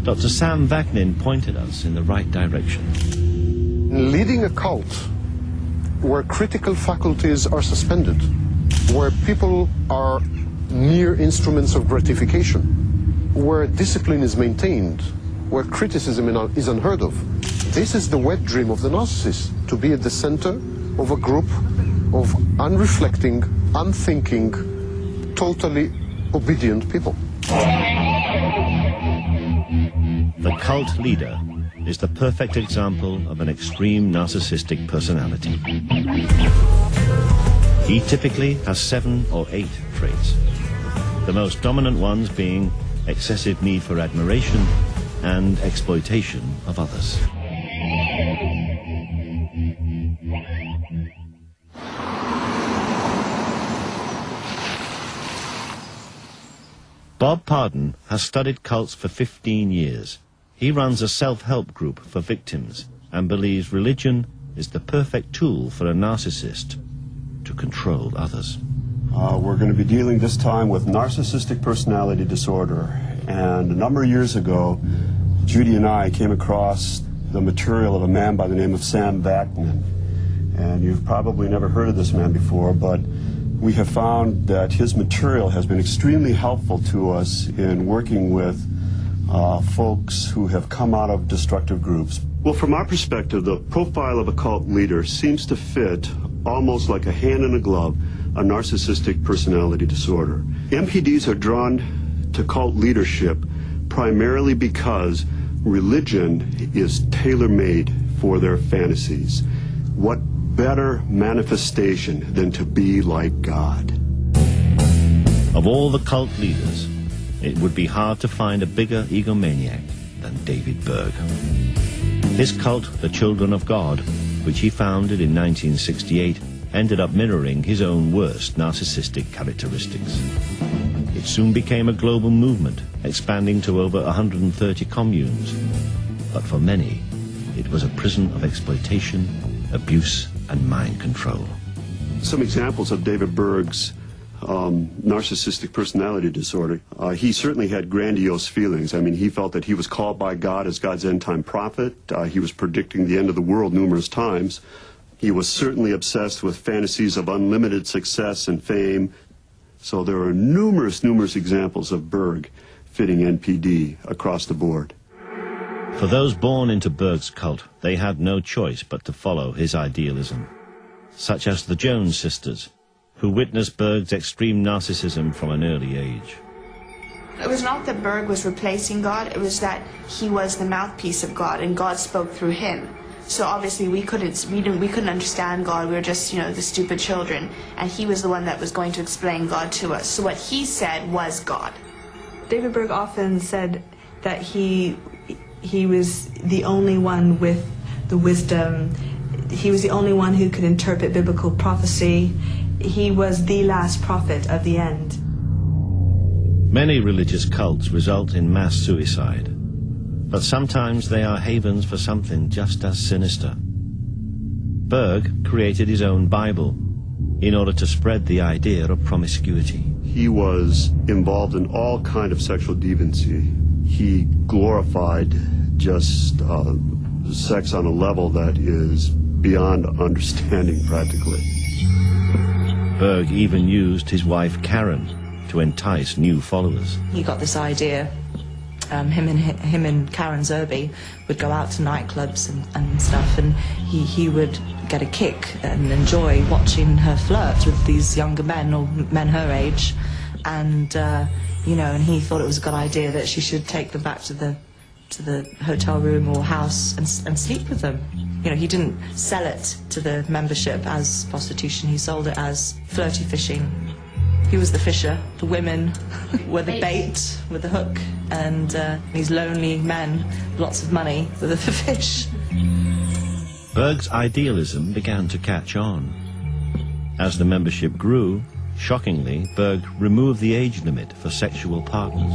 Dr. Sam Vaknin pointed us in the right direction. Leading a cult where critical faculties are suspended, where people are mere instruments of gratification, where discipline is maintained, where criticism is unheard of. This is the wet dream of the narcissist, to be at the center of a group of unreflecting, unthinking, totally obedient people. The cult leader is the perfect example of an extreme narcissistic personality. He typically has 7 or 8 traits, the most dominant ones being excessive need for admiration and exploitation of others. Bob Pardon has studied cults for 15 years. He runs a self-help group for victims and believes religion is the perfect tool for a narcissist to control others. We're going to be dealing this time with narcissistic personality disorder. And a number of years ago, Judy and I came across the material of a man by the name of Sam Vaknin. And you've probably never heard of this man before, but we have found that his material has been extremely helpful to us in working with folks who have come out of destructive groups. Well, from our perspective, the profile of a cult leader seems to fit almost like a hand in a glove a narcissistic personality disorder. MPDs are drawn to cult leadership primarily because religion is tailor-made for their fantasies. What better manifestation than to be like God? Of all the cult leaders, it would be hard to find a bigger egomaniac than David Berg. His cult, the Children of God, which he founded in 1968, ended up mirroring his own worst narcissistic characteristics. It soon became a global movement, expanding to over 130 communes. But for many, it was a prison of exploitation, abuse, and mind control. Some examples of David Berg's narcissistic personality disorder. He certainly had grandiose feelings. I mean, he felt that he was called by God as God's end-time prophet. He was predicting the end of the world numerous times. He was certainly obsessed with fantasies of unlimited success and fame. So there are numerous examples of Berg fitting NPD across the board. For those born into Berg's cult, they had no choice but to follow his idealism, such as the Jones sisters, who witnessed Berg's extreme narcissism from an early age. It was not that Berg was replacing God, it was that he was the mouthpiece of God and God spoke through him. So obviously we couldn't understand God, we were just, the stupid children, and he was the one that was going to explain God to us. So what he said was God. David Berg often said that he was the only one with the wisdom. He was the only one who could interpret biblical prophecy. He was the last prophet of the end. Many religious cults result in mass suicide, but sometimes they are havens for something just as sinister. Berg created his own Bible in order to spread the idea of promiscuity. He was involved in all kind of sexual deviancy. He glorified just sex on a level that is beyond understanding practically. Berg even used his wife Karen to entice new followers. He got this idea, him and Karen Zerby would go out to nightclubs and stuff, and he would get a kick and enjoy watching her flirt with these younger men, or men her age, and and he thought it was a good idea that she should take them back to the hotel room or house and sleep with them. He didn't sell it to the membership as prostitution, he sold it as flirty fishing. He was the fisher, the women were the bait with the hook, and these lonely men, lots of money, were the fish. Berg's idealism began to catch on. As the membership grew, Shockingly, Berg removed the age limit for sexual partners.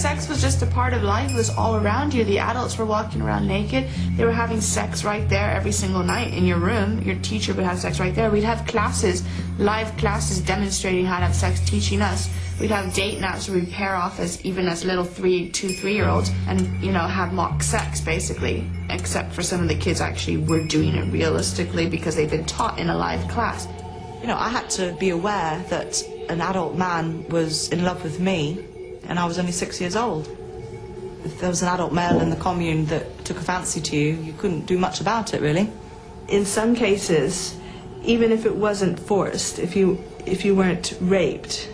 Sex was just a part of life. It was all around you. The adults were walking around naked. They were having sex right there every single night in your room. Your teacher would have sex right there. We'd have classes, live classes demonstrating how to have sex, teaching us. We'd have date nights where we'd pair off even as little 3-year-olds and, have mock sex, basically. Except for some of the kids actually were doing it realistically because they'd been taught in a live class. I had to be aware that an adult man was in love with me, and I was only 6 years old. If there was an adult male in the commune that took a fancy to you, you couldn't do much about it, really. In some cases, even if it wasn't forced, if you weren't raped,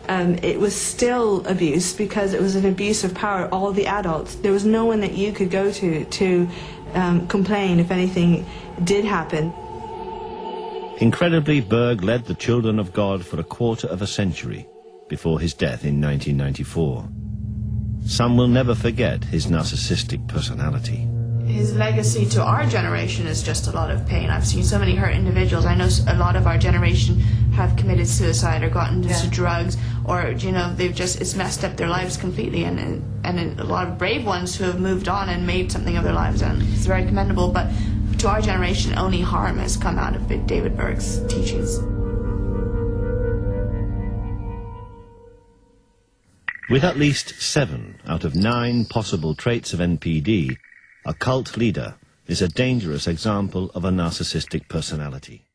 it was still abuse because it was an abuse of power. All the adults, there was no one that you could go to complain if anything did happen. Incredibly, Berg led the Children of God for a quarter of a century before his death in 1994. Some will never forget his narcissistic personality. His legacy to our generation is just a lot of pain. I've seen so many hurt individuals. I know a lot of our generation have committed suicide or gotten into drugs, or it's messed up their lives completely, and a lot of brave ones who have moved on and made something of their lives, and it's very commendable. But to our generation, only harm has come out of David Berg's teachings. With at least 7 out of 9 possible traits of NPD, a cult leader is a dangerous example of a narcissistic personality.